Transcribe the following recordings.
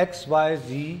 XYZ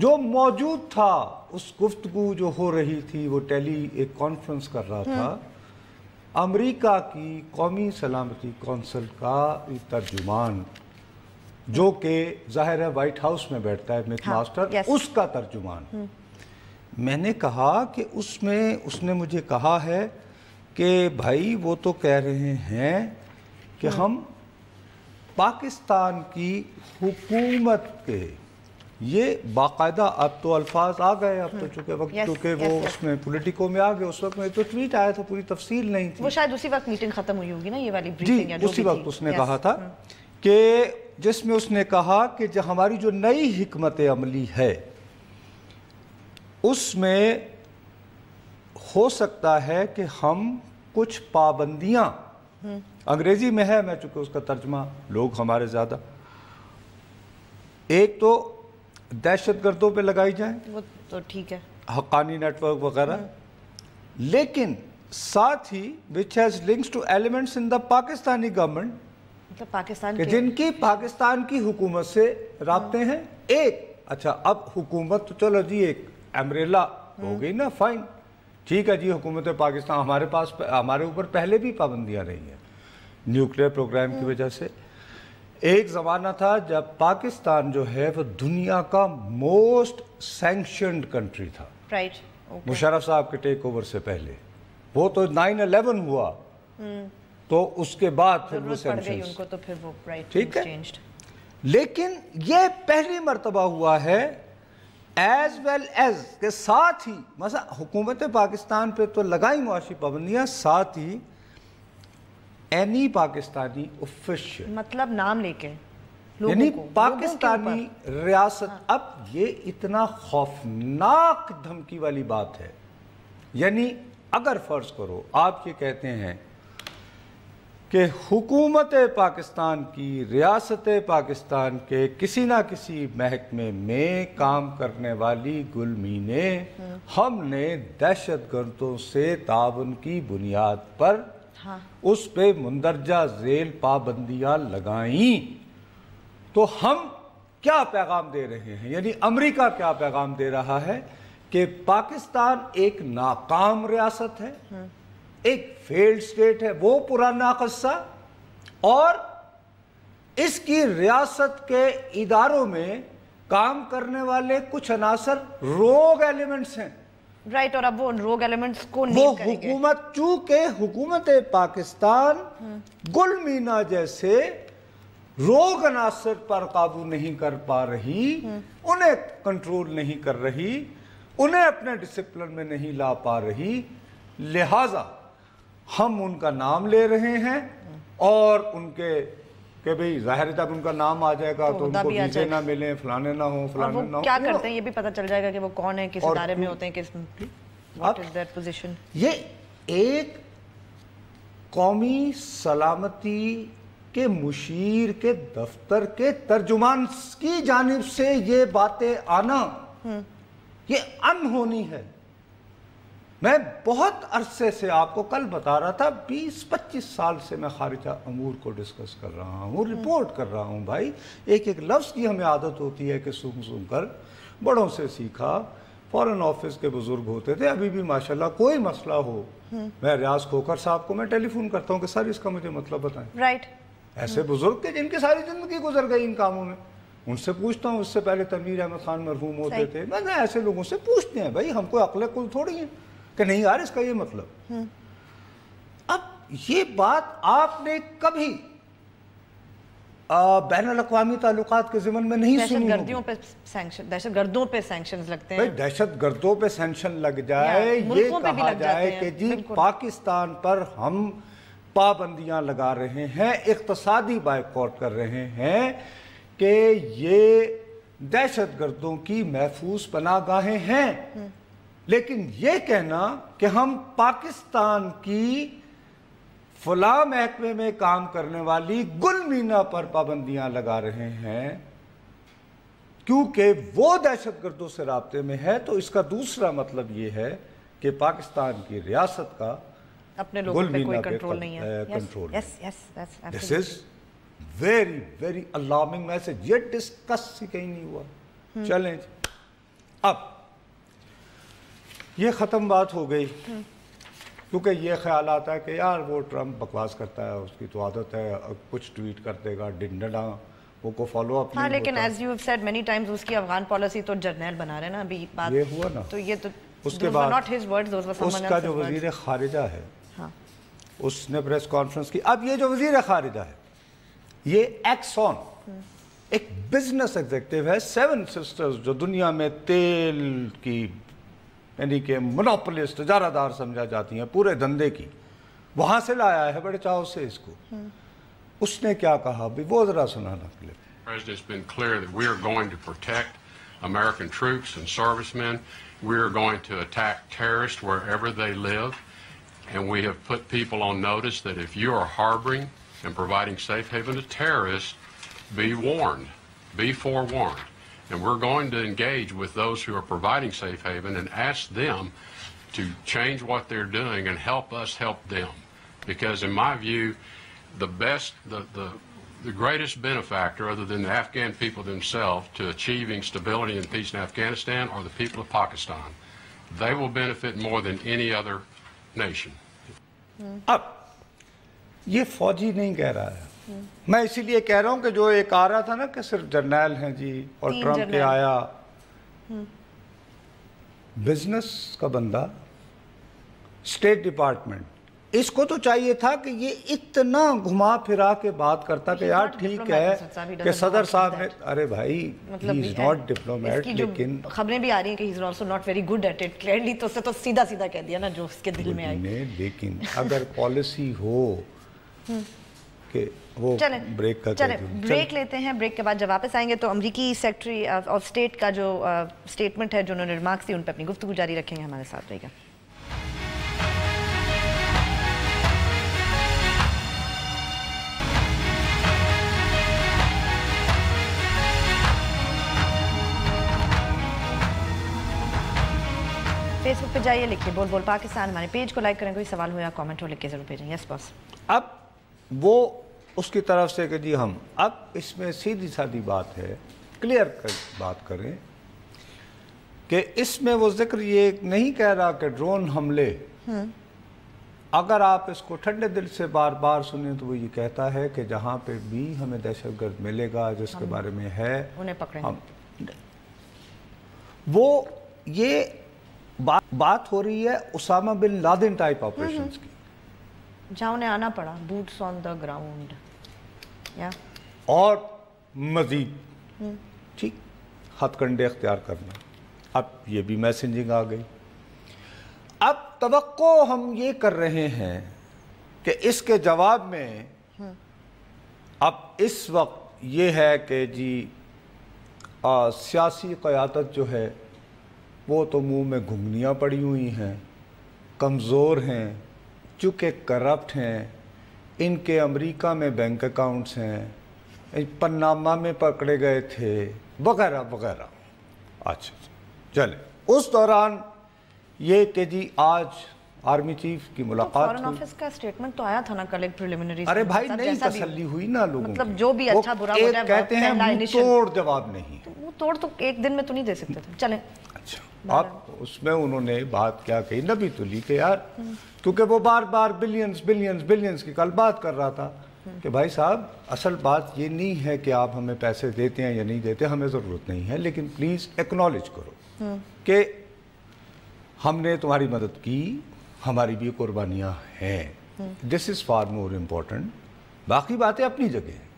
جو موجود تھا اس گفتگو جو ہو رہی تھی، وہ ایک کانفرنس کر رہا تھا، امریکہ کی قومی سلامتی کونسل کا ترجمان جو کہ ظاہر ہے وائٹ ہاؤس میں بیٹھتا ہے، مک ماسٹر، اس کا ترجمان، میں نے کہا کہ اس نے مجھے کہا ہے کہ بھائی وہ تو کہہ رہے ہیں کہ ہم پاکستان کی حکومت کے، یہ باقاعدہ اب تو الفاظ آ گئے، اب تو چونکہ وہ اس میں پولیٹیکو میں آ گئے، اس وقت میں تو ٹویٹ آیا تھا، پوری تفصیل نہیں تھی، وہ شاید اسی وقت میٹنگ ختم ہوئی ہوگی نا یہ والی جی اسی وقت اس نے کہا تھا کہ جس میں اس نے کہا کہ جو ہماری جو نئی حکمت عملی ہے اس میں ہو سکتا ہے کہ ہم کچھ پابندیاں، انگریزی میں ہے، میں چونکہ اس کا ترجمہ لوگ ہمارے زیادہ، ایک تو دہشت گردوں پہ لگائی جائیں، وہ تو ٹھیک ہے، حقانی نیٹ ورک وغیرہ، لیکن ساتھ ہی which has links to elements in the Pakistani government, مطلب پاکستان کہ جن کی پاکستان کی حکومت سے رابطے ہیں، ایک اچھا اب حکومت تو چلو جی ایک امبریلا ہو گئی نا، فائن، ٹھیک ہے جی، حکومت پاکستان ہمارے اوپر پہلے بھی پابندیاں رہی ہیں نیوکلیئر پروگرام کی وجہ سے۔ ایک زمانہ تھا جب پاکستان جو ہے وہ دنیا کا موسٹ سینکشنڈ کنٹری تھا، مشرف صاحب کے ٹیک اوور سے پہلے، وہ تو 9/11 ہوا تو اس کے بعد پھر وہ سینکشنز، ٹھیک ہے، لیکن یہ پہلی مرتبہ ہوا ہے ایز ویل ایز کے ساتھ ہی مثلا حکومت پاکستان پہ تو لگائی معاشی پابندیاں، ساتھ ہی اینی پاکستانی آفیشل، مطلب نام لے کے یعنی پاکستانی ریاست، اب یہ اتنا خوفناک دھمکی والی بات ہے، یعنی اگر فرض کرو آپ یہ کہتے ہیں کہ حکومت پاکستان کی، ریاست پاکستان کے کسی نہ کسی محکمے میں کام کرنے والی گلمینے، ہم نے دہشت گردوں سے تعاون کی بنیاد پر اس پہ مندرجہ ذیل پابندیاں لگائیں، تو ہم کیا پیغام دے رہے ہیں؟ یعنی امریکہ کیا پیغام دے رہا ہے کہ پاکستان ایک ناکام ریاست ہے، ایک فیلڈ سٹیٹ ہے، وہ پرانا قصہ، اور اس کی ریاست کے اداروں میں کام کرنے والے کچھ عناصر روگ ایلیمنٹس ہیں، رائٹ، اور اب وہ روگ ایلیمنٹس کو وہ نیم کریں گے، حکومت، چونکہ حکومت پاکستان گل مینا جیسے روگ عناصر پر قابو نہیں کر پا رہی، انہیں کنٹرول نہیں کر رہی، انہیں اپنے ڈسپلن میں نہیں لا پا رہی، لہٰذا ہم ان کا نام لے رہے ہیں، اور ان کے کہ بھئی ظاہر ہے جب ان کا نام آ جائے گا تو ان کو ویزے نہ ملیں، فلانے نہ ہوں، فلانے نہ ہوں، کیا کرتے ہیں یہ بھی پتہ چل جائے گا کہ وہ کون ہے، کس ادارے میں ہوتے ہیں، کس what is their position۔ یہ ایک قومی سلامتی کے مشیر کے دفتر کے ترجمان کی جانب سے یہ باتیں آنا، یہ انہونی ہے۔ میں بہت عرصے سے آپ کو کل بتا رہا تھا، 20-25 سال سے میں خارجہ امور کو ڈسکس کر رہا ہوں، رپورٹ کر رہا ہوں بھائی، ایک لفظ کی ہمیں عادت ہوتی ہے کہ سن کر بڑوں سے سیکھا، فورن آفس کے بزرگ ہوتے تھے، ابھی بھی ماشاءاللہ کوئی مسئلہ ہو، میں ریاض کھوکر صاحب کو میں ٹیلی فون کرتا ہوں کہ سر اس کا مجھے مطلب بتائیں، رائٹ، ایسے بزرگ تھے جن کی ساری زندگی گزر گئی ان کاموں میں، ان سے پوچھتا ہوں، اس سے پہلے تنویر احمد خان مرحوم ہوتے تھے، میں نے ایسے لوگوں سے پوچھتے ہیں بھائی، ہم کوئی عقل کل تھوڑی ہیں کہ نہیں یار اس کا یہ مطلب۔ اب یہ بات آپ نے کبھی بین الاقوامی تعلقات کے ضمن میں نہیں سنی ہوگی۔ دہشت گردوں پہ سینکشنز لگتے ہیں، دہشت گردوں پہ سینکشن لگ جائے، یہ کہا جائے کہ جی پاکستان پر ہم پابندیاں لگا رہے ہیں، اقتصادی بائیکاٹ کر رہے ہیں کہ یہ دہشت گردوں کی محفوظ پناہ گاہیں ہیں، لیکن یہ کہنا کہ ہم پاکستان کی فلاں محکمے میں کام کرنے والی گل مینا پر پابندیاں لگا رہے ہیں کیونکہ وہ دہشت گردوں سے رابطے میں ہے، تو اس کا دوسرا مطلب یہ ہے کہ پاکستان کی ریاست کا اپنے لوگوں پہ کوئی کنٹرول نہیں ہے۔ This is very very alarming message، یہ ڈسکس ہی کہیں نہیں ہوا۔ چلیں اب یہ ختم بات ہو گئی، کیونکہ یہ خیال آتا ہے کہ یار وہ ٹرمپ بکواس کرتا ہے، اس کی تو عادت ہے، کچھ ٹویٹ کر دے گا ڈنڈنا، وہ کو فالو اپ نہیں ہوتا۔ لیکن as you have said many times اس کی افغان پالیسی تو جرنیل بنا رہے ہیں نا ابھی بات، یہ ہوا نا، تو یہ تو اس کے بعد اس کا جو words. وزیر خارجہ ہے ہاں اس نے پریس کانفرنس کی۔ اب یہ جو وزیر خارجہ ہے یہ ایکسون ایک بزنس ایگزیکٹو ہے، 7 سسٹرز جو دنیا میں تیل کی یعنی کہ منوپولسٹ تجارہ دار سمجھا جاتی ہیں پورے دھندے کی، وہاں سے لایا ہے بڑے چاؤ سے اس کو۔ اس نے کیا کہا بھی وہ ذرا سنانا clip. President's been clear that we are going to protect American troops and servicemen. We are going to attack terrorists wherever they live. And we have put people on notice that if you are harboring and providing safe haven to terrorists, be warned, be forewarned. And we're going to engage with those who are providing safe haven and ask them to change what they're doing and help us help them. Because in my view, the greatest benefactor other than the Afghan people themselves to achieving stability and peace in Afghanistan are the people of Pakistan. They will benefit more than any other nation. اب یہ فوجی نہیں کہہ رہا ہے، میں اسی لیے کہہ رہا ہوں کہ جو ایک آ رہا تھا نا کہ صرف جرنیل ہیں جی اور ٹرمپ کے آیا، بزنس کا بندہ، اسٹیٹ ڈپارٹمنٹ، اس کو تو چاہیے تھا کہ یہ اتنا گھما پھرا کے بات کرتا کہ یار ٹھیک ہے کہ صدر صاحب نے، ارے بھائی ہی از ناٹ ڈپلومیٹ، لیکن خبریں بھی آ رہی ہیں کہ he is also not very good at it, clearly تو اسے تو سیدھا سیدھا کہہ دیا نا جو اس کے دل میں آئی۔ لیکن اگر پالیسی ہو کہ وہ بریک کا چلیں بریک لیتے ہیں، بریک کے بعد جب واپس آئیں گے تو امریکی سیکرٹری آف اسٹیٹ کا جو اسٹیٹمنٹ ہے جو انہوں نے ریمارکس دی ان پہ اپنی گفتگو جاری رکھیں گے، ہمارے ساتھ رہے گا۔ فیس بک پہ جائیے، لکھیے بول بول پاکستان، ہمارے پیج کو لائک کریں، کوئی سوال ہو یا کامنٹ ہو لکھ کے ضرور بھیجیں۔ یس باس۔ اب وہ اس کی طرف سے کہ جی ہم اب اس میں سیدھی سادی بات ہے، کلیئر بات کریں کہ اس میں وہ ذکر یہ نہیں کہہ رہا کہ ڈرون حملے، اگر آپ اس کو ٹھنڈے دل سے بار بار سنیں تو وہ یہ کہتا ہے کہ جہاں پہ بھی ہمیں دہشت گرد ملے گا جس کے بارے میں ہے انہیں پکڑیں گے۔ وہ یہ بات ہو رہی ہے Osama bin Laden type operations کی، جہاں انہیں آنا پڑا، بوٹس آن دا گراؤنڈ، اور مزید ٹھیک ہتھ کنڈے اختیار کرنا۔ اب یہ بھی میسنجنگ آ گئی۔ اب توقع ہم یہ کر رہے ہیں کہ اس کے جواب میں اب اس وقت یہ ہے کہ جی سیاسی قیادت جو ہے وہ تو منہ میں گھنگنیاں پڑی ہوئی ہیں، کمزور ہیں، چونکہ کرپٹ ہیں، ان کے امریکہ میں بینک اکاؤنٹس ہیں، پناما میں پکڑے گئے تھے وغیرہ وغیرہ۔ اچھا چلے اس دوران یہ کہ جی آج آرمی چیف کی ملاقات فارن آفس کا سٹیٹمنٹ تو آیا تھا نا کل ایک پریلیمنری، ارے بھائی نہیں تسلی ہوئی نا لوگوں کی، مطلب جو بھی اچھا برا ہو جائے کہتے ہیں منہ توڑ جواب نہیں، وہ توڑ تو ایک دن میں تو نہیں دے سکتے تھے۔ چلیں اچھا اب اس میں انہوں نے بات کیا کہی نبی تو لی کہ یار کیونکہ وہ بار بار بلینز کی کل بات کر رہا تھا کہ بھائی صاحب اصل بات یہ نہیں ہے کہ آپ ہمیں پیسے دیتے ہیں یا نہیں دیتے، ہمیں ضرورت نہیں ہے، لیکن پلیز ایکنالج کرو کہ ہم نے تمہاری مدد کی، ہماری بھی قربانیاں ہیں، دس از فار مور امپورٹنٹ، باقی باتیں اپنی جگہ ہیں،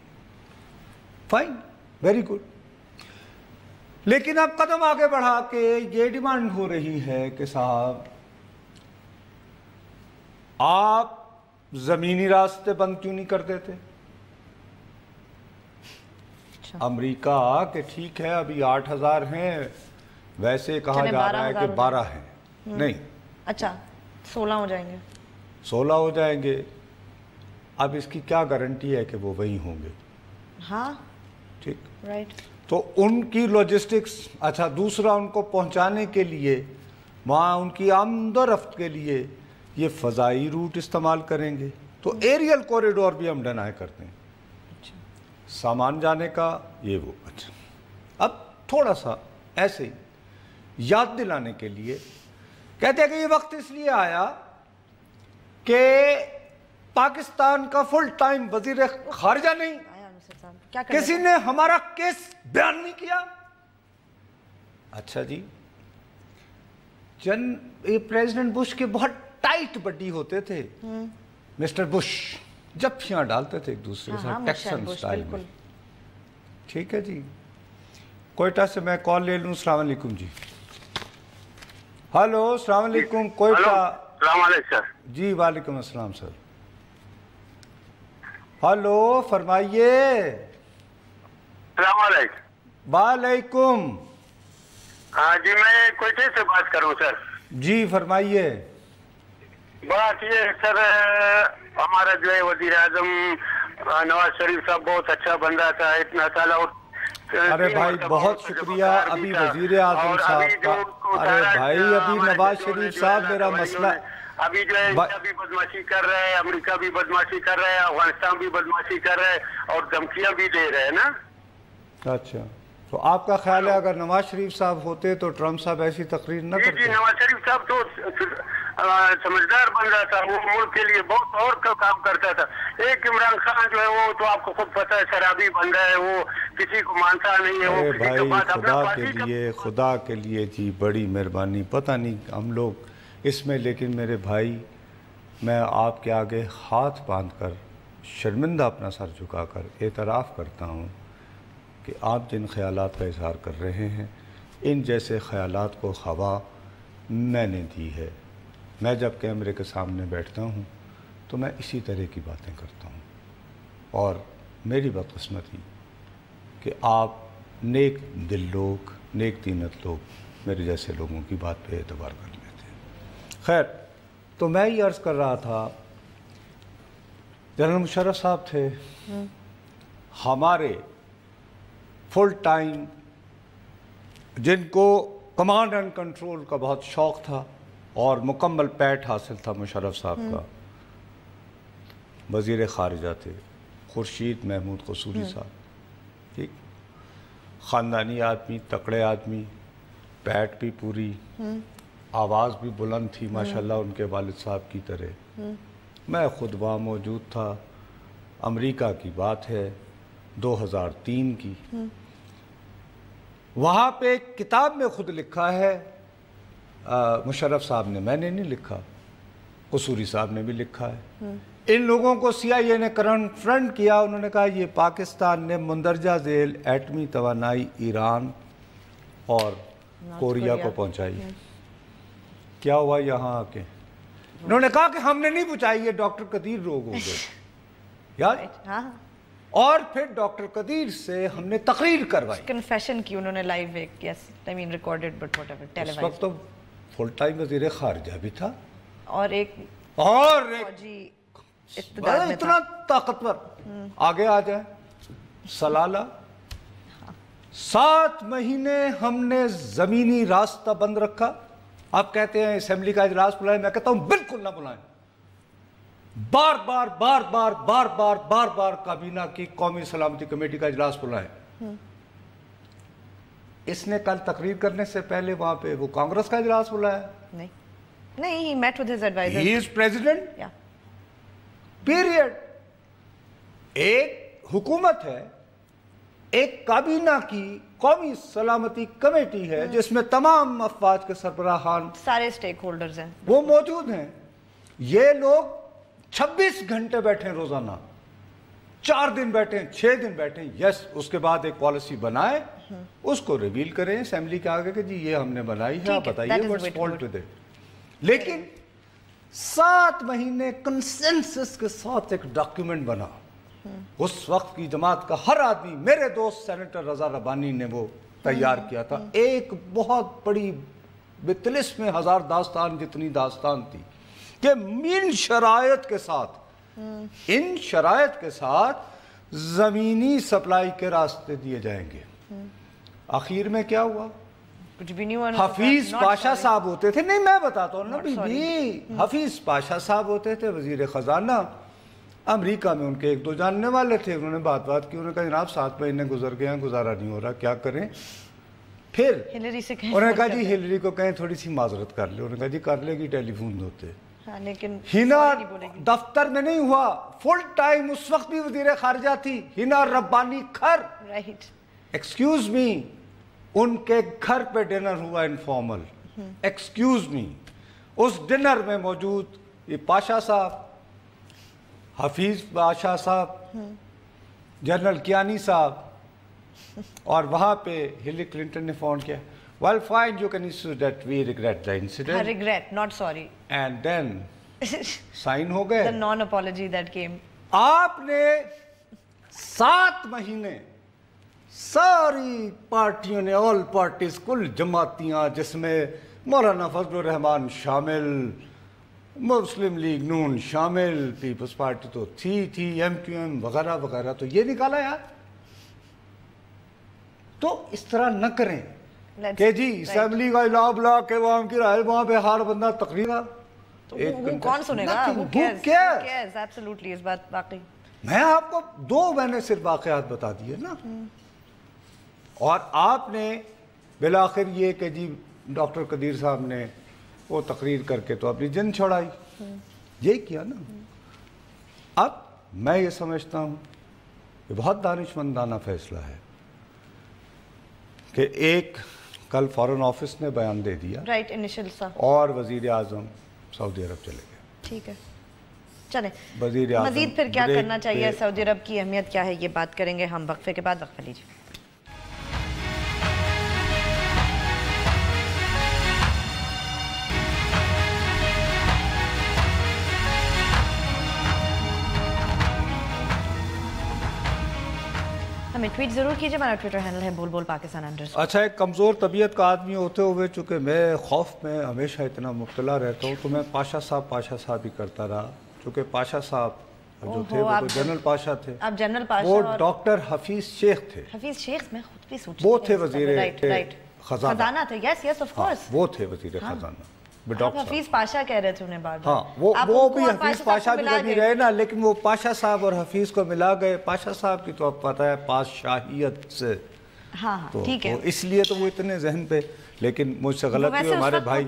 فائن ویری گڈ۔ لیکن اب قدم آگے بڑھا کے یہ ڈیمانڈ ہو رہی ہے کہ صاحب آپ زمینی راستے بند کیوں نہیں کر دیتے؟ امریکہ کہ ٹھیک ہے ابھی 8000 ہیں، ویسے کہا جا رہا ہے کہ 12 ہیں، نہیں اچھا 16 ہو جائیں گے، 16 ہو جائیں گے۔ اب اس کی کیا گارنٹی ہے کہ وہ وہیں ہوں گے؟ ہاں ٹھیک رائٹ، تو ان کی لاجسٹکس، اچھا دوسرا ان کو پہنچانے کے لیے وہاں ان کی آمد و رفت کے لیے یہ فضائی روٹ استعمال کریں گے، تو ایریل کوریڈور بھی ہم ڈینائی کرتے ہیں، سامان جانے کا یہ وہ۔ اچھا اب تھوڑا سا ایسے ہی یاد دلانے کے لیے کہتے ہیں کہ یہ وقت اس لیے آیا کہ پاکستان کا فل ٹائم وزیر خارجہ نہیں، کسی نے ہمارا کیس بیان نہیں کیا۔ اچھا جی، پریزیڈنٹ بش کے بہت ٹائٹ بڈی ہوتے تھے مسٹر بش، جب یہاں ڈالتے تھے ایک دوسرے سے ٹیکسن سٹائل میں۔ ٹھیک ہے جی، کوئٹہ سے میں کال لے لوں۔ السلام علیکم جی۔ ہلو، السلام علیکم کوئٹہ۔ السلام علیکم سر۔ جی وعلیکم السلام سر۔ ہلو فرمائیے۔ السلام علیکم۔ وعلیکم۔ ہاں جی، میں کوئٹہ سے بات کروں سر۔ جی فرمائیے۔ بات یہ سر، ہمارا جو ہے وزیر اعظم نواز شریف صاحب بہت اچھا بندہ تھا، اتنا سال اور ارے بھائی بہت شکریہ۔ ابھی وزیر اعظم صاحب کا، ارے بھائی ابھی نواز شریف صاحب میرا مسئلہ ابھی جو ہے انڈیا بھی بدماشی کر رہے ہیں، امریکہ بھی بدماشی کر رہے ہیں، افغانستان بھی بدماشی کر رہے ہیں اور دھمکیاں بھی دے رہے ہیں نا۔ اچھا، تو آپ کا خیال ہے اگر نواز شریف صاحب ہوتے تو ٹرمپ صاحب ایسی تقریر نہ کرتے؟ جی، نواز شریف صاحب تو سمجھدار بندہ تھا، وہ ملک کے لیے بہت اور کا کام کرتا تھا۔ ایک عمران خان جو ہے وہ تو آپ کو خود پتہ ہے شرابی بندہ ہے، وہ کسی کو مانتا نہیں ہے، وہ کسی کے بات اپنا خدا کے لیے جی بڑی مہربانی، پتہ نہیں ہم لوگ اس میں، لیکن میرے بھائی میں آپ کے آگے ہاتھ باندھ کر شرمندہ اپنا سر جھکا کر اعتراف کرتا ہوں کہ آپ جن خیالات کا اظہار کر رہے ہیں ان جیسے خیالات کو ہوا میں نے دی ہے۔ میں جب کیمرے کے سامنے بیٹھتا ہوں تو میں اسی طرح کی باتیں کرتا ہوں، اور میری بدقسمتی کہ آپ نیک دل لوگ، نیک دینت لوگ میرے جیسے لوگوں کی بات پہ اعتبار کر لیتے ہیں۔ خیر، تو میں یہ عرض کر رہا تھا، جنرل مشرف صاحب تھے ہمارے فل ٹائم، جن کو کمانڈ اینڈ کنٹرول کا بہت شوق تھا اور مکمل پیٹ حاصل تھا مشرف صاحب کا، وزیر خارجہ تھے خورشید محمود قصوری صاحب۔ ٹھیک، خاندانی آدمی، تکڑے آدمی، پیٹ بھی پوری، آواز بھی بلند تھی ماشاءاللہ ان کے والد صاحب کی طرح۔ میں خود وہاں موجود تھا، امریکہ کی بات ہے 2003 کی۔ وہاں پہ ایک کتاب میں خود لکھا ہے مشرف صاحب نے، میں نے نہیں لکھا، قصوری صاحب نے بھی لکھا ہے۔ ان لوگوں کو سی آئی اے نے کنفرنٹ کیا، انہوں نے کہا یہ پاکستان نے مندرجہ ذیل ایٹمی توانائی ایران اور کوریا کو پہنچائی۔ کیا ہوا یہاں آ کے؟ انہوں نے کہا کہ ہم نے نہیں پہنچائی، یہ ڈاکٹر قدیر روگ ہو گئے یار، اور پھر ڈاکٹر قدیر سے ہم نے تقریر کروائی، کنفیشن کی انہوں نے لائیو ایک، یس آئی مین ریکارڈڈ بٹ واٹ ایور ٹیلی اس وقت تو فل ٹائم وزیر خارجہ بھی تھا اور ایک فوجی اتنا طاقتور۔ آگے آ جائیں، سلالہ 7 مہینے ہم نے زمینی راستہ بند رکھا۔ آپ کہتے ہیں اسمبلی کا اجلاس بلائیں، میں کہتا ہوں بالکل نہ بلائیں۔ بار بار بار بار بار بار بار بار کابینہ کی قومی سلامتی کمیٹی کا اجلاس بلائیں۔ اس نے کل تقریر کرنے سے پہلے وہاں پہ وہ کانگریس کا اجلاس بلایا نہیں، he met with his advisors. He is president. Yeah. Period. ایک حکومت ہے، ایک کابینہ کی قومی سلامتی کمیٹی ہے جس میں تمام افواج کے سربراہان سارے سٹیک ہولڈرز ہیں، وہ موجود ہیں۔ یہ لوگ 26 گھنٹے بیٹھے روزانہ، 4 دن بیٹھیں، 6 دن بیٹھیں، یس، اس کے بعد ایک پالیسی بنائے، اس کو ریویل کریں اسمبلی کے آگے کہ جی یہ ہم نے بنائی ہے، آپ بتائیے what's fault with it۔ لیکن 7 مہینے کنسنسس کے ساتھ ایک ڈاکیومنٹ بنا، اس وقت کی جماعت کا ہر آدمی، میرے دوست سینیٹر رضا ربانی نے وہ تیار کیا تھا، ایک بہت بڑی بتلس میں 1000 داستان جتنی داستان تھی کہ ان شرائط کے ساتھ زمینی سپلائی کے راستے دیے جائیں گے۔ آخر میں کیا ہوا؟ حفیظ پاشا صاحب ہوتے تھے، نہیں میں بتاتا ہوں نا بھی، حفیظ پاشا صاحب ہوتے تھے وزیر خزانہ، امریکہ میں ان کے 1-2 جاننے والے تھے، انہوں نے بات کی، انہوں نے کہا جناب 7 مہینے گزر گئے ہیں، گزارا نہیں ہو رہا، کیا کریں؟ پھر ہلری سے کہیں انہوں نے کہا جی ہلری کو کہیں تھوڑی سی معذرت کر لے. انہوں نے کہا جی کر لے گی, ٹیلی فون ہوتے. لیکن ہینا دفتر میں نہیں ہوا, فل ٹائم اس وقت بھی وزیر خارجہ تھی, ہینا ربانی کھر. رائٹ. ایکسکیوز می, ان کے گھر پہ ڈنر ہوا انفارمل. ایکسکیوز می, اس ڈنر میں موجود یہ پاشا صاحب, حفیظ پاشا صاحب, جنرل کیانی صاحب, اور وہاں پہ ہلری کلنٹن نے فون کیا, well fine, you can issue that we regret the incident. regret, not sorry. And then sign ہو گئے. The non-apology that came. آپ نے 7 مہینے ساری پارٹیوں نے, آل پارٹیز, کل جماعتیاں جس میں مولانا فضل الرحمان شامل, مسلم لیگ نون شامل, پیپلز پارٹی تو تھی, ایم کیو ایم وغیرہ وغیرہ, تو یہ نکالا یار. تو اس طرح نہ کریں کہ جی اسمبلی کا اجلاس بلا کے عوام کی رائے, وہاں پہ ہر بندہ تقریر. کون سنے گا؟ Absolutely, اس بات واقعی. میں آپ کو 2 میں نے صرف واقعات بتا دیے نا, اور آپ نے بالآخر یہ کہ جی ڈاکٹر قدیر صاحب نے وہ تقریر کر کے تو اپنی جن چھوڑائی, یہ کیا نا. اب میں یہ سمجھتا ہوں کہ بہت دانشمندانہ فیصلہ ہے کہ ایک کل فارن آفس نے بیان دے دیا, رائٹ, انیشل سا, اور وزیر اعظم سعودی عرب چلے گئے. ٹھیک ہے, چلیں وزیر اعظم مزید پھر کیا کرنا چاہیے, سعودی عرب کی اہمیت کیا ہے, یہ بات کریں گے ہم وقفے کے بعد. وقفہ لیجیے. ہمیں ٹویٹ ضرور کیجئے, ہمارا ٹویٹر ہینڈل ہے بول بول پاکستان _ اچھا, ایک کمزور طبیعت کا آدمی ہوتے ہوئے چونکہ میں خوف میں ہمیشہ اتنا مبتلا رہتا ہوں, تو میں پاشا صاحب ہی کرتا رہا, چونکہ پاشا صاحب جو تھے وہ تو جنرل پاشا تھے, آپ جنرل پاشا, وہ ڈاکٹر حفیظ شیخ تھے. حفیظ شیخ, میں خود بھی سوچ, وہ تھے وزیر خزانہ تھے. یس یس آف کورس, وہ تھے وزیر خزانہ. آپ حفیظ پاشا کہہ رہے تھے انہیں بار بار. ہاں, وہ بھی حفیظ پاشا بھی کبھی رہے نا, لیکن وہ پاشا صاحب اور حفیظ کو ملا گئے. پاشا صاحب کی تو اب پتہ ہے پادشاہیت سے, ہاں ٹھیک ہے, اس لیے تو وہ اتنے ذہن پہ, لیکن مجھ سے غلط ہوئی. ہمارے بھائی,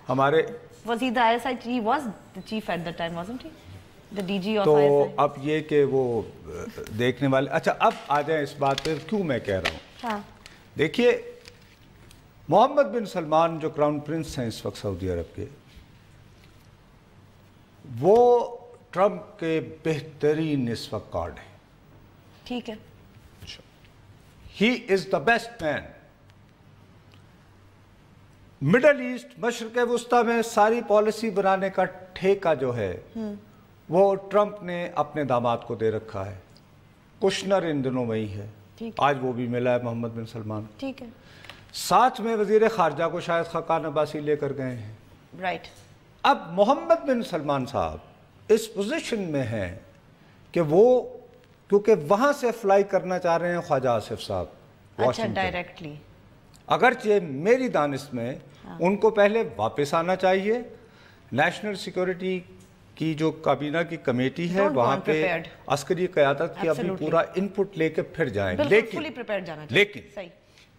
ہمارے وزیر ISI, he was the chief at that time, wasn't he? The DG of تو ISI. اب یہ کہ وہ دیکھنے والے. اچھا, اب آ جائیں اس بات پہ کیوں میں کہہ رہا ہوں. دیکھیے, محمد بن سلمان جو کراؤن پرنس ہیں اس وقت سعودی عرب کے, وہ ٹرمپ کے بہترین اس وقت کارڈ ہیں. ٹھیک ہے, he is the best man. Middle East, مشرق وسطیٰ میں ساری پالیسی بنانے کا ٹھیکہ جو ہے وہ ٹرمپ نے اپنے داماد کو دے رکھا ہے. کشنر ان دنوں میں ہی ہے, آج وہ بھی ملا ہے محمد بن سلمان. ٹھیک ہے, ساتھ میں وزیر خارجہ کو شاید خاقان عباسی لے کر گئے ہیں. رائٹ. اب محمد بن سلمان صاحب اس پوزیشن میں ہیں کہ وہ, کیونکہ وہاں سے فلائی کرنا چاہ رہے ہیں خواجہ آصف صاحب. اچھا, ڈائریکٹلی. اگرچہ میری دانش میں ان کو پہلے واپس آنا چاہیے. نیشنل سیکورٹی کی جو کابینہ کی کمیٹی ہے وہاں پہ عسکری قیادت کی اپنی پورا انپٹ لے کے پھر جائیں. لیکن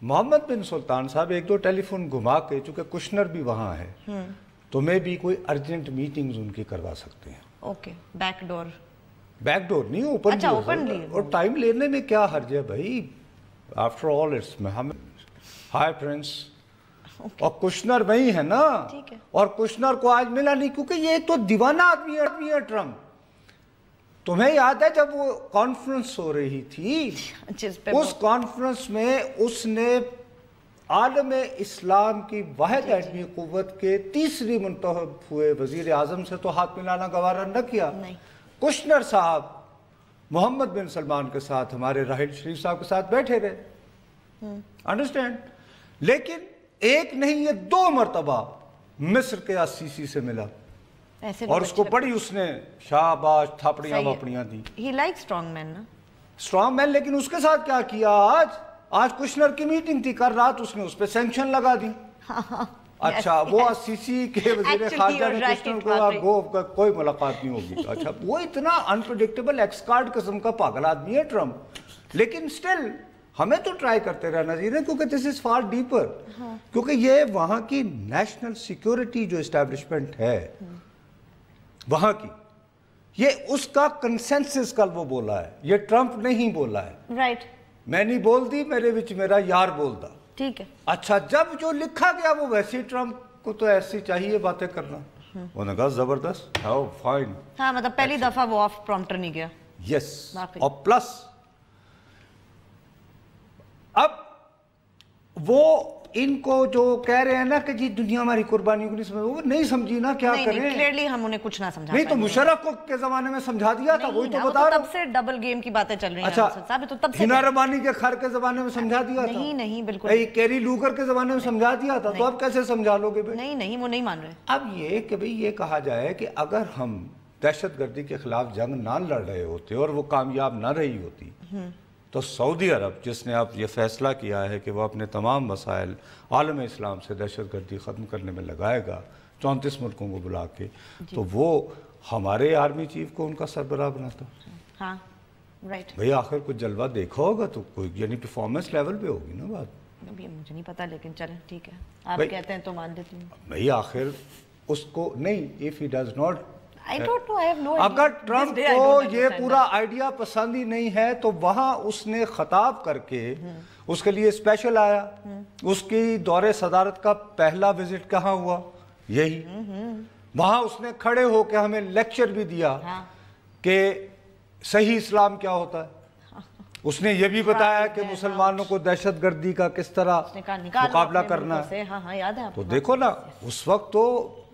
محمد بن سلطان صاحب 1-2 ٹیلی فون گھما کے, چونکہ کشنر بھی وہاں ہے, تو میں بھی کوئی ارجنٹ میٹنگز ان کی کروا سکتے ہیں. اوکے, بیک ڈور نہیں, اوپن. اور ٹائم لینے میں کیا حرج ہے بھائی, after all it's Muhammad high prince, اور کشنر وہی ہے نا, اور کشنر کو آج ملا نہیں, کیونکہ یہ تو دیوانہ آدمی ہے ٹرمپ. تمہیں یاد ہے جب وہ کانفرنس ہو رہی تھی, اس کانفرنس میں اس نے عالم اسلام کی واحد ایٹمی قوت کے 3ری منتخب ہوئے وزیر اعظم سے تو ہاتھ ملانا گوارا نہ کیا. کشنر صاحب محمد بن سلمان کے ساتھ, ہمارے راحل شریف صاحب کے ساتھ بیٹھے رہے, انڈرسٹینڈ. لیکن ایک نہیں, یہ 2 مرتبہ مصر کے السیسی سے ملا, اور اس کو بڑی اس نے شاباش تھاپڑیاں واپڑیاں دی. ہی لائک اسٹرانگ مین نا, اسٹرانگ مین. لیکن اس کے ساتھ کیا کیا, آج کشنر کی میٹنگ تھی, کل رات اس نے اس پہ سینکشن لگا دی. اچھا, وہ السیسی کے وزیر خارجہ نے کشنر کو کوئی ملاقات نہیں ہوگی. اچھا, وہ اتنا انپریڈکٹیبل ایکس کارڈ قسم کا پاگل آدمی ہے ٹرمپ, لیکن سٹل ہمیں تو ٹرائی کرتے رہنا چاہیے کیونکہ دس از فار ڈیپر، کیونکہ یہ وہاں کی نیشنل سیکیورٹی جو اسٹیبلشمنٹ ہے وہاں کی، یہ اس کا کنسنسس کل وہ بولا ہے، یہ ٹرمپ نہیں بولا ہے، رائٹ، میں نہیں بول دی، میرے وچ میرا یار بولدا، ٹھیک ہے. اچھا جب جو لکھا گیا وہ ویسے ٹرمپ کو تو ایسی چاہیے باتیں کرنا، انہوں نے کہا زبردست، ہاؤ فائن. ہاں مطلب پہلی دفعہ وہ آف پرومپٹر نہیں گیا. یس، اور پلس اب وہ ان کو جو کہہ رہے ہیں نا کہ جی دنیا ہماری قربانیوں کو نہیں سمجھ، وہ نہیں سمجھی نا، کیا کریں. کلیئرلی ہم انہیں کچھ نہ سمجھا نہیں تو مشرف کو کے زمانے میں سمجھا دیا تھا، وہی تو بتا رہا ہوں. تب سے ڈبل گیم کی باتیں چل رہی ہیں. اچھا ہنا ربانی کے خر کے زمانے میں سمجھا دیا تھا؟ نہیں بالکل. کیری لوگر کے زمانے میں سمجھا دیا تھا، تو اب کیسے سمجھا لو گے بھائی؟ نہیں وہ نہیں مان رہے. اب یہ کہ بھئی یہ کہا جائے کہ اگر ہم دہشت گردی کے خلاف جنگ نہ لڑ رہے ہوتے اور وہ کامیاب نہ رہی ہوتی تو سعودی عرب جس نے اب یہ فیصلہ کیا ہے کہ وہ اپنے تمام وسائل عالم اسلام سے دہشت گردی ختم کرنے میں لگائے گا 34 ملکوں کو بلا کے، تو وہ ہمارے آرمی چیف کو ان کا سربراہ بناتا. ہاں رائٹ. بھئی آخر کچھ جلوہ دیکھا ہوگا تو کوئی یعنی پرفارمنس لیول پہ ہوگی نا بات. ابھی مجھے نہیں پتا لیکن چلیں ٹھیک ہے، آپ کہتے ہیں تو مان لیتی ہوں. بھئی آخر اس کو نہیں، if he does not، I don't know, I have no idea. اگر ٹرمپ کو یہ پورا آئیڈیا پسند ہی نہیں ہے تو وہاں اس نے خطاب کر کے اس کے لیے اسپیشل آیا. اس کی دور صدارت کا پہلا وزٹ کہاں ہوا؟ یہی. وہاں اس نے کھڑے ہو کے ہمیں لیکچر بھی دیا کہ صحیح اسلام کیا ہوتا ہے. اس نے یہ بھی بتایا کہ مسلمانوں کو دہشت گردی کا کس طرح مقابلہ کرنا ہے. تو دیکھو نا اس وقت تو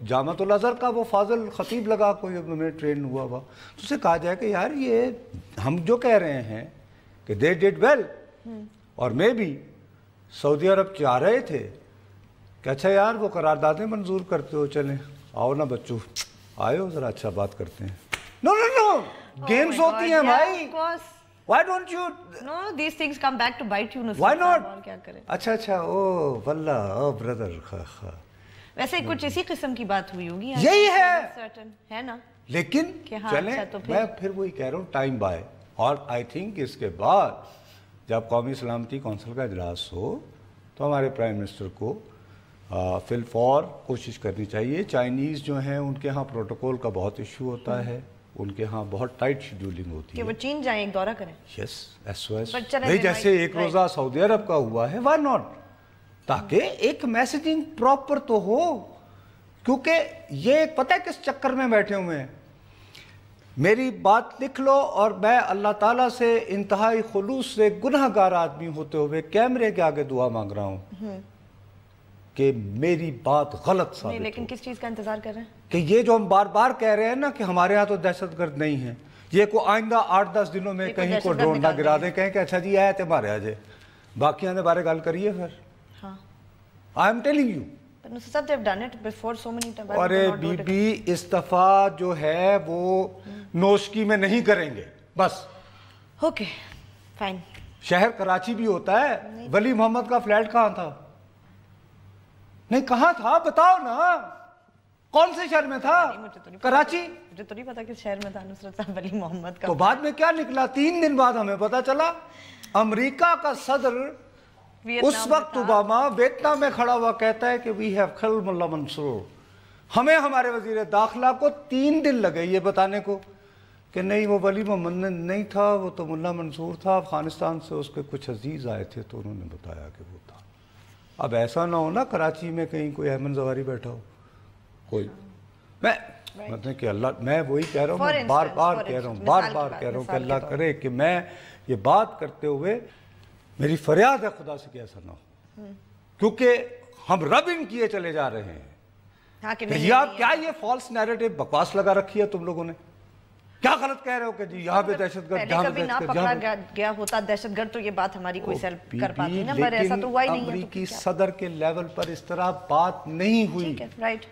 جامعۃ الازہر کا وہ فاضل خطیب لگا کوئی ہمیں ٹرین ہوا تو اسے کہا جائے کہ یار یہ ہم جو کہہ رہے ہیں کہ they did well، اور میں بھی سعودی عرب چاہ رہے تھے کہ اچھا یار وہ قراردادیں منظور کرتے ہو، چلیں آؤ نا بچوں آئے ہو ذرا اچھا بات کرتے ہیں. نو گیمز ہوتی ہیں بھائی. Why don't you? No, these things come back to bite you. Why not? اچھا او واللہ او بردر ویسے کچھ اسی قسم کی بات ہوئی ہوگی. یہی ہے نا. لیکن چلیں میں پھر وہی کہہ رہا ہوں ٹائم بائے، اور آئی تھنک اس کے بعد جب قومی سلامتی کونسل کا اجلاس ہو تو ہمارے پرائم منسٹر کو فی الفور کوشش کرنی چاہیے. چائنیز جو ہیں ان کے ہاں پروٹوکول کا بہت ایشو ہوتا ہے، ان کے ہاں بہت ٹائٹ شیڈیولنگ ہوتی ہے کہ وہ چین جائیں ایک دورہ کریں. یس ایس او ایس نہیں جیسے ایک روزہ سعودی عرب کا ہوا ہے، وائی ناٹ، تاکہ ایک میسیجنگ پراپر تو ہو. کیونکہ یہ پتہ ہے کس چکر میں بیٹھے ہوئے ہیں. میری بات لکھ لو، اور میں اللہ تعالیٰ سے انتہائی خلوص سے گناہ گار آدمی ہوتے ہوئے کیمرے کے آگے دعا مانگ رہا ہوں کہ میری بات غلط ثابت ہو. لیکن کس چیز کا انتظار کر رہے ہیں؟ کہ یہ جو ہم بار بار کہہ رہے ہیں نا کہ ہمارے ہاں تو دہشت گرد نہیں ہیں، یہ کو آئندہ 8-10 دنوں میں کہیں کو ڈرون نہ گرا دیں، کہیں کہ اچھا جی آئے تھے مارے آجے باقیاں نے بارے گال کریے پھر. I am telling you. اور بی بی استعفیٰ جو ہے وہ نوشکی میں نہیں کریں گے بس. Okay fine. شہر کراچی بھی ہوتا ہے. ولی محمد کا فلیٹ کہاں تھا؟ نہیں کہاں تھا بتاؤ نا، کون سے شہر میں تھا؟ کراچی. مجھے تو نہیں پتا کس شہر میں تھا نصرت صاحب ولی محمد کا. تو بعد میں کیا نکلا؟ 3 دن بعد ہمیں پتا چلا امریکہ کا صدر اس وقت اوباما ویتنام میں کھڑا ہوا کہتا ہے کہ we have killed ملا منصور. ہمیں ہمارے وزیر داخلہ کو 3 دن لگے یہ بتانے کو کہ نہیں وہ ولی محمد نہیں تھا، وہ تو ملا منصور تھا، افغانستان سے اس کے کچھ عزیز آئے تھے تو انہوں نے بتایا کہ وہ تھا. اب ایسا نہ ہو نا کراچی میں کہیں کوئی احمد زواری بیٹھا ہو کوئی. میں مطلب کہ اللہ، میں وہی کہہ رہا ہوں، بار بار کہہ رہا ہوں کہ اللہ کرے کہ میں یہ بات کرتے ہوئے میری فریاد ہے خدا سے کہ ایسا نہ ہو، کیونکہ ہم رب ان کیے چلے جا رہے ہیں. کیا یہ فالس نیریٹو بکواس لگا رکھی ہے تم لوگوں نے؟ کیا غلط کہہ رہے ہو کہ جی یہاں پہ دہشت گرد، پہلے کبھی نہ پکڑا گیا ہوتا دہشت گرد تو یہ بات ہماری کوئی سیل کر پاتی نا، پر ایسا تو ہوا ہی نہیں ہے. امریکی صدر کے لیول پر اس طرح بات نہیں ہوئی. Right.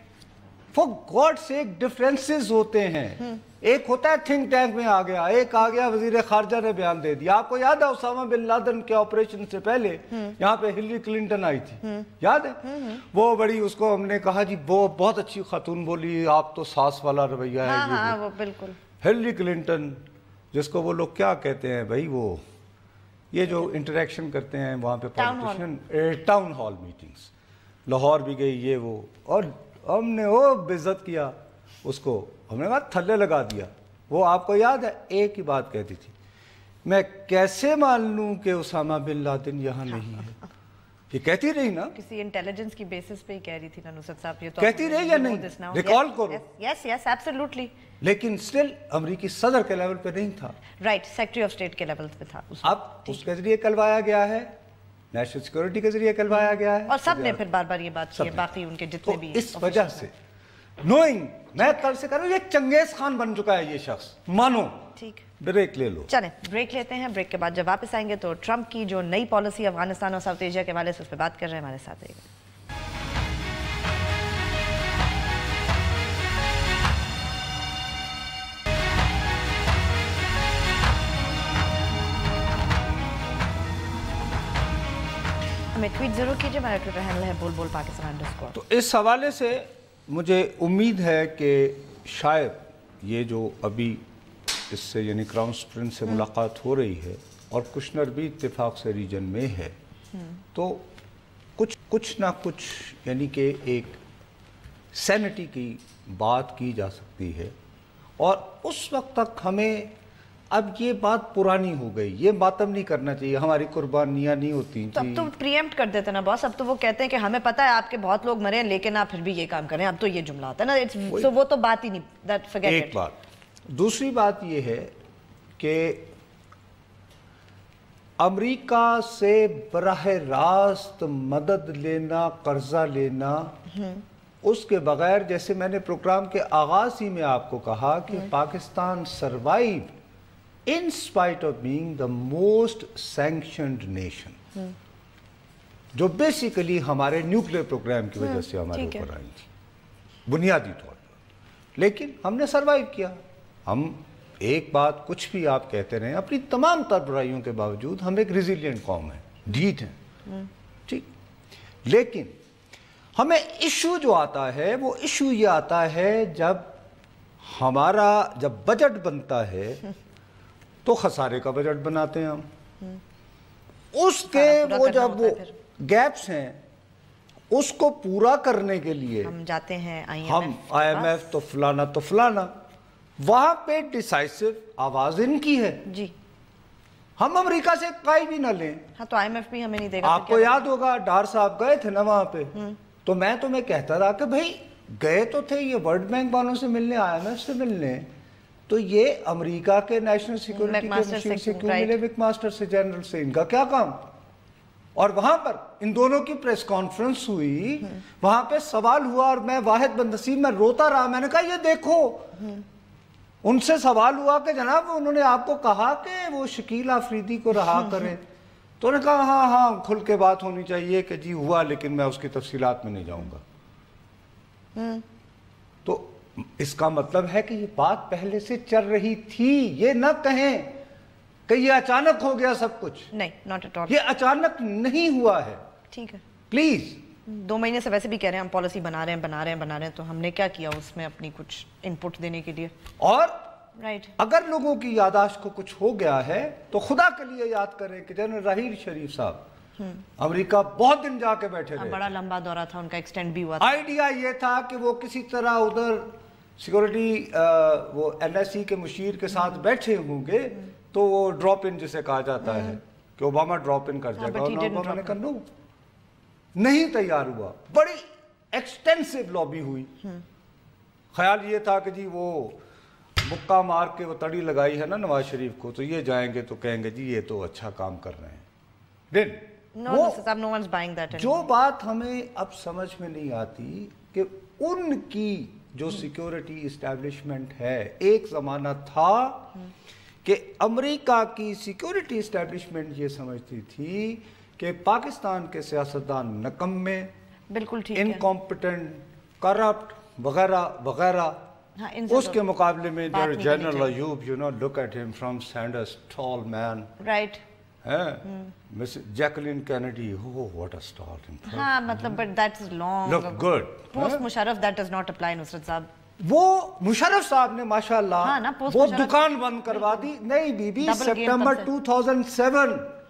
For God seek differences ہوتے ہیں. ایک ہوتا ہے تھنک ٹینک میں آ گیا، ایک آ گیا وزیر خارجہ نے بیان دے دیا. آپ کو یاد ہے اسامہ بن لادن کے آپریشن سے پہلے یہاں پہ ہلری کلنٹن آئی تھی، یاد ہے؟ وہ بڑی اس کو ہم نے کہا جی وہ بہت اچھی خاتون بولی، آپ تو ساس والا رویہ ہے. ہاں وہ بالکل. ہلری کلنٹن جس کو وہ لوگ کیا کہتے ہیں بھائی، وہ یہ جو انٹریکشن کرتے ہیں وہاں پہ politician, town hall meetings, Lahore بھی گئی یہ وہ، اور ہم نے وہ بےعزت کیا اس کو، ہم نے کہا تھلے لگا دیا. وہ آپ کو یاد ہے ایک ہی بات کہتی تھی، میں کیسے مان لوں کہ اسامہ بن لادن یہاں نہیں ہے. یہ کہتی رہی نا، کسی انٹیلیجنس کی بیسس پہ ہی کہہ رہی تھی نا نصرت صاحب. یہ تو کہتی رہی یا نہیں؟ ریکال کرو. یس یس ایبسلیوٹلی. لیکن سٹل امریکی صدر کے لیول پہ نہیں تھا. رائٹ، سیکرٹری آف اسٹیٹ کے لیول پہ تھا. اب اس کے ذریعے کلوایا گیا ہے، نیشنل سیکورٹی کے ذریعے کلوایا گیا ہے، اور سب نے پھر بار بار یہ بات کی ہے، باقی ان کے جتنے بھی. اس وجہ سے نوئنگ، میں کل سے کہہ رہا ہوں یہ چنگیز خان بن چکا ہے یہ شخص، مانو. ٹھیک، بریک لے لو. چلیں بریک لیتے ہیں. بریک کے بعد جب واپس آئیں گے تو ٹرمپ کی جو نئی پالیسی افغانستان اور ساؤتھ ایشیا کے حوالے سے اس پہ بات کر رہے ہیں. ہمارے ساتھ رہیے گا. ہمیں ٹویٹ ضرور کیجیے، ہمارا ٹویٹر ہینڈل ہے بول بول پاکستان _ تو اس حوالے سے مجھے امید ہے کہ شاید یہ جو ابھی اس سے یعنی کراؤن پرنس سے ملاقات ہو رہی ہے اور کشنر بھی اتفاق سے ریجن میں ہے، تو کچھ نہ کچھ یعنی کہ ایک سینٹی کی بات کی جا سکتی ہے. اور اس وقت تک ہمیں اب یہ بات پرانی ہو گئی، یہ ماتم نہیں کرنا چاہیے، ہماری قربانیاں نہیں ہوتی. تو اب تو پریمپٹ کر دیتے نا باس. اب تو وہ کہتے ہیں کہ ہمیں پتہ ہے آپ کے بہت لوگ مرے ہیں لیکن آپ پھر بھی یہ کام کریں. اب تو یہ جملہ آتا ہے نا، وہ تو بات ہی نہیں. ایک بات. دوسری بات یہ ہے کہ امریکہ سے براہ راست مدد لینا، قرضہ لینا، اس کے بغیر، جیسے میں نے پروگرام کے آغاز ہی میں آپ کو کہا کہ Pakistan survive in spite of being the most sanctioned nation، جو بیسیکلی ہمارے نیوکلیر پروگرام کی وجہ سے ہمارے اوپر آئی تھی بنیادی طور پر. لیکن ہم نے سروائیو کیا. ہم ایک بات کچھ بھی آپ کہتے رہے، اپنی تمام تر برائیوں کے باوجود ہم ایک ریزیلینٹ قوم ہیں، ڈھیٹ ہیں، ٹھیک. لیکن ہمیں ایشو جو آتا ہے وہ ایشو یہ آتا ہے جب ہمارا جب بجٹ بنتا ہے تو خسارے کا بجٹ بناتے ہیں ہم. اس کے وہ جب وہ گیپس ہیں اس کو پورا کرنے کے لیے ہم جاتے ہیں ہم آئی ایم ایف تو فلانا تو فلانا. وہاں پہ ڈیسائسو آواز ان کی ہے. جی ہم امریکہ سے کائی بھی نہ لیں. ہاں تو آئی ایم ایف بھی ہمیں نہیں دے گا. آپ کو یاد ہوگا ڈار صاحب گئے تھے نا وہاں پہ، تو میں تمہیں کہتا تھا کہ بھائی گئے تو تھے یہ ورلڈ بینک والوں سے ملنے، آئی ایم ایف سے ملنے، تو یہ امریکہ کے نیشنل سیکورٹی کے مشیر سے کیوں ملے، مک ماسٹر سے، جنرل سے، ان کا کیا کام؟ اور وہاں پر ان دونوں کی پریس کانفرنس ہوئی، وہاں پہ سوال ہوا اور میں واحد بندسیم میں روتا رہا. میں نے کہا یہ دیکھو، ان سے سوال ہوا کہ جناب انہوں نے آپ کو کہا کہ وہ شکیل آفریدی کو رہا کریں، تو انہوں نے کہا ہاں ہاں کھل کے بات ہونی چاہیے کہ جی ہوا، لیکن میں اس کی تفصیلات میں نہیں جاؤں گا. تو اس کا مطلب ہے کہ یہ بات پہلے سے چل رہی تھی. یہ نہ کہیں کہ یہ اچانک ہو گیا سب کچھ. نہیں، not at all. یہ اچانک نہیں ہوا ہے. ٹھیک ہے، پلیز. 2 مہینے سے ویسے بھی کہہ رہے ہیں ہم پالیسی بنا رہے ہیں، تو ہم نے کیا کیا اس میں اپنی کچھ انپٹ دینے کے لیے؟ اور رائٹ، اگر لوگوں کی یاداشت کو کچھ ہو گیا ہے تو خدا کے لیے یاد کریں کہ جنرل راحیل شریف صاحب امریکہ بہت دن جا کے بیٹھے رہے. بڑا لمبا دورہ تھا ان کا، ایکسٹینڈ بھی ہوا تھا. آئیڈیا یہ تھا کہ وہ کسی طرح ادھر سیکورٹی وہ این ایس ای کے مشیر کے ساتھ بیٹھے ہوں گے تو وہ ڈراپ ان جسے کہا جاتا ہے کہ اوباما ڈراپ ان کر جائے گا، اور اوباما نے کہا نو، نہیں تیار ہوا. بڑی ایکسٹینسو لابی ہوئی. خیال یہ تھا کہ جی وہ مکہ مار کے وہ تڑی لگائی ہے نا نواز شریف کو، تو یہ جائیں گے تو کہیں گے جی یہ تو اچھا کام کر رہے ہیں. جو بات ہمیں اب سمجھ میں نہیں آتی کہ ان کی جو سیکیورٹی اسٹیبلشمنٹ ہے، ایک زمانہ تھا کہ امریکہ کی سیکیورٹی اسٹیبلشمنٹ یہ سمجھتی تھی کہ پاکستان کے سیاستدان نکمے، بالکل ٹھیک، انکمپٹنٹ، کرپٹ وغیرہ وغیرہ. اس کے مقابلے میں general Ayub, you know, look at him from Sanders, tall man. Right. Miss Jacqueline Kennedy, oh what a star. ہاں مطلب but that's long. Look good. Post Musharraf that does not apply نصرت صاحب. وہ مشرف صاحب نے ماشاءاللہ وہ دکان بند کروا دی. نہیں بی بی، سپٹمبر 2007